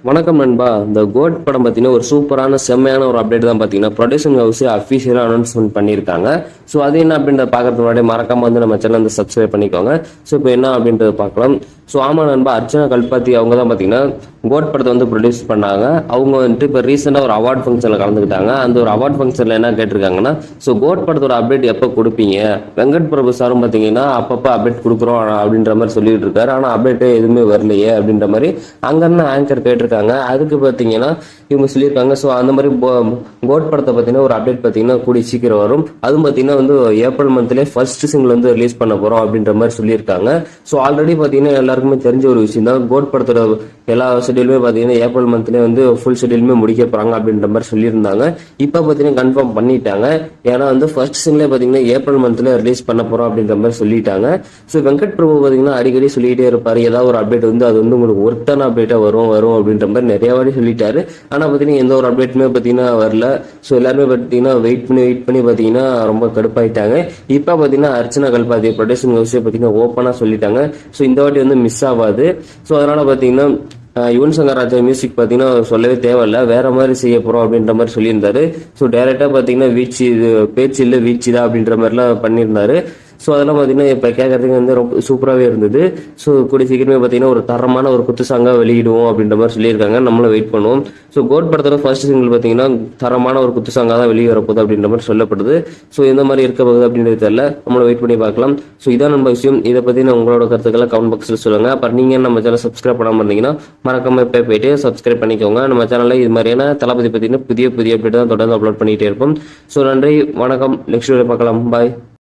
வணக்கம் நண்பா. இந்த கோட் படம் பார்த்தீங்கன்னா ஒரு சூப்பரான செம்மையான ஒரு அப்டேட் தான். பார்த்தீங்கன்னா ப்ரொடியூசர் ஹவுஸ் அஃபிஷியலாக அனௌன்ஸ்மெண்ட் பண்ணியிருக்காங்க. ஸோ அது என்ன அப்படின்றத பார்க்கறதுக்கு முன்னாடி மறக்காம வந்து நம்ம சேனல் வந்து சப்ஸ்கிரைப் பண்ணிக்கோங்க. ஸோ இப்போ என்ன அப்படின்றத பார்க்கலாம். ஸோ ஆமா நண்பா, அர்ச்சனா கல்பாத்தி அவங்க தான் பார்த்தீங்கன்னா கோட் படத்தை வந்து ப்ரொடியூஸ் பண்ணாங்க. அவங்க வந்துட்டு இப்போ ரீசெண்டாக ஒரு அவார்ட் ஃபங்க்ஷனில் கலந்துக்கிட்டாங்க. அந்த ஒரு அவார்ட் ஃபங்க்ஷனில் என்ன கேட்டிருக்காங்கன்னா, ஸோ கோட் படத்தோட அப்டேட் எப்போ கொடுப்பீங்க? வெங்கட் பிரபு சாரும் பார்த்தீங்கன்னா அப்பப்போ அப்டேட் கொடுக்குறோம் அப்படின்ற மாதிரி சொல்லிட்டு இருக்காரு. ஆனால் அப்டேட்டே எதுவுமே வரலையே அப்படின்ற மாதிரி அங்கன்னு ஆங்கர் கேட்டிருக்காங்க. அதுக்கு பார்த்தீங்கன்னா இவங்க சொல்லியிருக்காங்க, ஸோ அந்த மாதிரி கோட் படத்தை பார்த்தீங்கன்னா ஒரு அப்டேட் பார்த்தீங்கன்னா கூடி சீக்கிரம் வரும். அதுவும் பார்த்தீங்கன்னா வந்து ஏப்ரல் மந்த்லேயே ஃபர்ஸ்ட் சிங்கிள் வந்து ரிலீஸ் பண்ண போகிறோம் அப்படின்ற மாதிரி சொல்லியிருக்காங்க. ஸோ ஆல்ரெடி பார்த்தீங்கன்னா எல்லாருக்குமே தெரிஞ்ச ஒரு விஷயம் தான், கோட் படத்தோட எல்லா ஷெடியூலுமே பார்த்தீங்கன்னா ஏப்ரல் மந்த்லேயே வந்து ஃபுல் ஷெடியூலுமே முடிக்க போகிறாங்க அப்படின்ற மாதிரி சொல்லியிருந்தாங்க. இப்போ பார்த்தீங்கன்னா கன்ஃபார்ம் பண்ணிட்டாங்க. ஏன்னா வந்து ஃபர்ஸ்ட் சிங்கிளே பார்த்தீங்கன்னா ஏப்ரல் மந்த்ல ரிலீஸ் பண்ண போகிறோம் அப்படின்ற மாதிரி சொல்லிட்டாங்க. ஸோ வெங்கட் பிரபு பார்த்தீங்கன்னா அடிக்கடி சொல்லிகிட்டே இருப்பார், ஏதாவது ஒரு அப்டேட் வந்து அது வந்து உங்களுக்கு ஒருத்தான அப்டேட்டாக வரும் வரும் அப்படின்ற மாதிரி நிறைய வாட்டி சொல்லிட்டாரு. ஆனால் பார்த்தீங்கன்னா எந்த ஒரு அப்டேட்டுமே பார்த்தீங்கன்னா வரல. ஸோ எல்லாருமே பார்த்தீங்கன்னா வெயிட் பண்ணி பார்த்தீங்கன்னா ரொம்ப கடுப்பாயிட்டாங்க. இப்போ பார்த்தீங்கன்னா அர்ச்சனா கல்பாத்தி ப்ரொடக்ஷன் ஹவுஸே பார்த்தீங்கன்னா ஓப்பனாக சொல்லிட்டாங்க. ஸோ இந்த வாட்டி வந்து மிஸ் ஆகாது. ஸோ அதனால பார்த்தீங்கன்னா யுவன் சங்கர் ராஜா மியூசிக் பார்த்தீங்கன்னா சொல்லவே தேவையில்ல, வேற மாதிரி செய்ய போறோம் அப்படின்ற மாதிரி சொல்லியிருந்தாரு. ஸோ டைரக்டா பார்த்தீங்கன்னா வீச்சு இது பேச்சு இல்லை வீச்சு தான் அப்படின்ற மாதிரிலாம் பண்ணியிருந்தாரு. ஸோ அதெல்லாம் பார்த்தீங்கன்னா இப்போ கேட்கறதுக்கு வந்து ரொம்ப சூப்பராகவே இருந்தது. ஸோ கூடிய சீக்கிரமே பார்த்தீங்கன்னா ஒரு தரமான ஒரு குத்து சாங்காக வெளியிடுவோம் அப்படின்ற மாதிரி சொல்லியிருக்காங்க. நம்மளும் வெயிட் பண்ணுவோம். ஸோ கோட் படத்தோட ஃபர்ஸ்ட் சிங்கிள் பார்த்தீங்கன்னா தரமான ஒரு குத்து சாங்காக தான் வெளியே வரப்போகுது அப்படின்ற மாதிரி சொல்லப்படுது. ஸோ எந்த மாதிரி இருக்க போகுது அப்படின்றது தெரியல, நம்மளை வெயிட் பண்ணி பார்க்கலாம். ஸோ இதான் நம்ம விஷயம். இதை பற்றி உங்களோட கருத்துக்களை கமெண்ட் பாக்ஸில் சொல்லுங்கள். அப்புறம் நீங்கள் நம்ம சேனல் சப்ஸ்கிரைப் பண்ணாமல் இருந்தீங்கன்னா மறக்காம இப்போ போயிட்டு சப்ஸ்கிரைப் பண்ணிக்கோங்க. நம்ம சேனலில் இது மாதிரியான தளபதி பற்றின புதிய அப்டேட் தான் தொடர்ந்து அப்லோட் பண்ணிகிட்டே இருப்போம். ஸோ நன்றி, வணக்கம். நெக்ஸ்ட் வீடியோ பார்க்கலாம். பாய்.